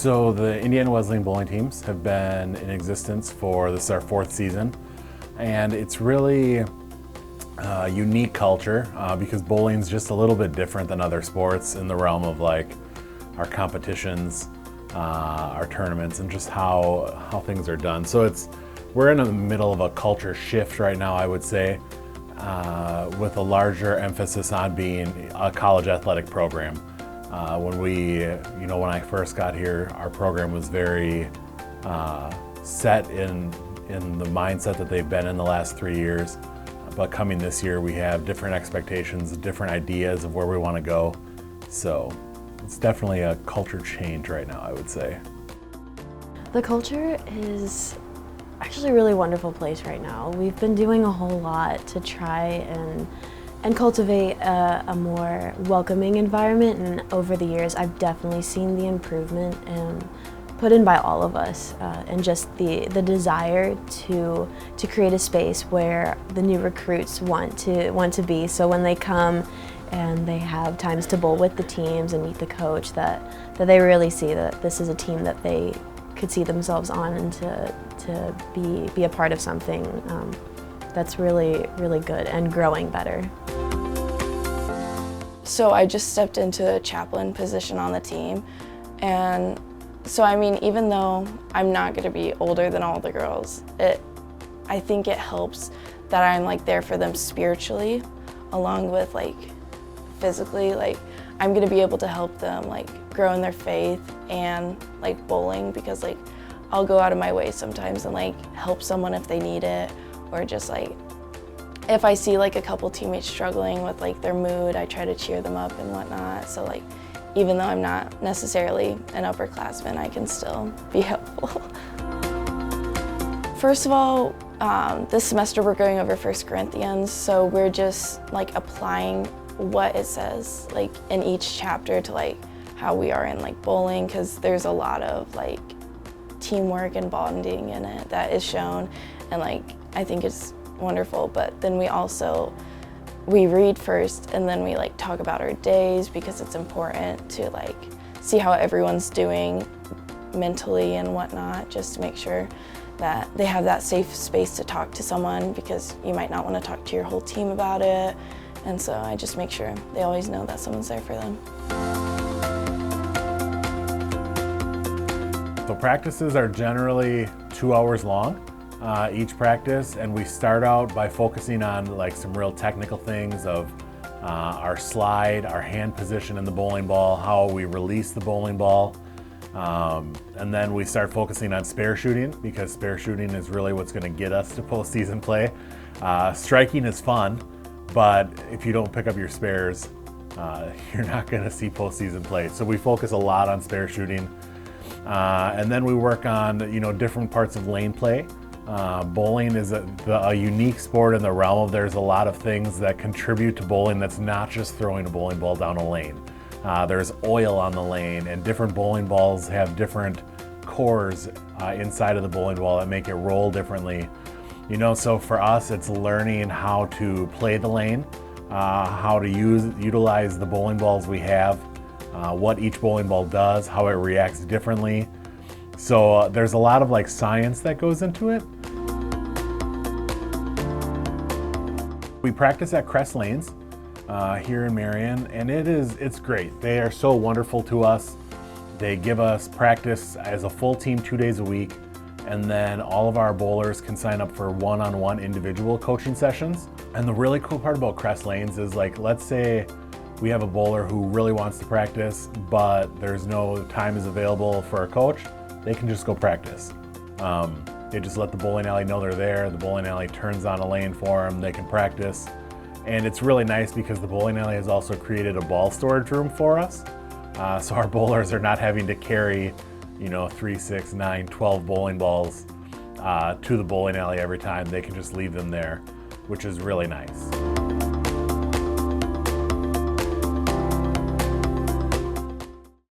So the Indiana Wesleyan bowling teams have been in existence for, this is our 4th season, and it's really a unique culture because bowling's just a little bit different than other sports in the realm of like our competitions, our tournaments, and just how things are done. So we're in the middle of a culture shift right now, I would say, with a larger emphasis on being a college athletic program. When I first got here, our program was very set in the mindset that they've been in the last 3 years. But coming this year, we have different expectations, different ideas of where we want to go. So it's definitely a culture change right now, I would say. The culture is actually a really wonderful place right now. We've been doing a whole lot to try and cultivate a more welcoming environment, and over the years I've definitely seen the improvement put in by all of us, and just the desire to create a space where the new recruits want to be. So when they come and they have times to bowl with the teams and meet the coach, that they really see that this is a team that they could see themselves on, and to be a part of something that's really, really good and growing better. So I just stepped into a chaplain position on the team, and so I mean, even though I'm not going to be older than all the girls, I think it helps that I'm like there for them spiritually, along with like physically. Like I'm going to be able to help them like grow in their faith and like bowling, because like I'll go out of my way sometimes and like help someone if they need it, or just like if I see like a couple teammates struggling with like their mood, I try to cheer them up and whatnot. So like even though I'm not necessarily an upperclassman, I can still be helpful. First of all, this semester we're going over 1 Corinthians, so we're just like applying what it says like in each chapter to like how we are in like bowling, because there's a lot of like teamwork and bonding in it that is shown, and like I think it's wonderful. But then we read first, and then we like talk about our days, because it's important to like see how everyone's doing mentally and whatnot, just to make sure that they have that safe space to talk to someone, because you might not want to talk to your whole team about it. And so I just make sure they always know that someone's there for them. So practices are generally 2 hours long, each practice, and we start out by focusing on like some real technical things of our slide, our hand position in the bowling ball, how we release the bowling ball, and then we start focusing on spare shooting, because spare shooting is really what's going to get us to postseason play. Striking is fun, but if you don't pick up your spares, you're not going to see postseason play. So we focus a lot on spare shooting. And then we work on different parts of lane play. Bowling is a unique sport in the realm of there's a lot of things that contribute to bowling that's not just throwing a bowling ball down a lane. There's oil on the lane, and different bowling balls have different cores inside of the bowling ball that make it roll differently. So for us, it's learning how to play the lane, how to utilize the bowling balls we have, what each bowling ball does, how it reacts differently. So there's a lot of like science that goes into it. We practice at Crest Lanes here in Marion, and it's great. They are so wonderful to us. They give us practice as a full team 2 days a week, and then all of our bowlers can sign up for one-on-one individual coaching sessions. And the really cool part about Crest Lanes is, like, let's say we have a bowler who really wants to practice, but there's no time is available for a coach, they can just go practice. They just let the bowling alley know they're there. The bowling alley turns on a lane for them. They can practice. And it's really nice because the bowling alley has also created a ball storage room for us. So our bowlers are not having to carry 3, 6, 9, 12 bowling balls to the bowling alley every time. They can just leave them there, which is really nice.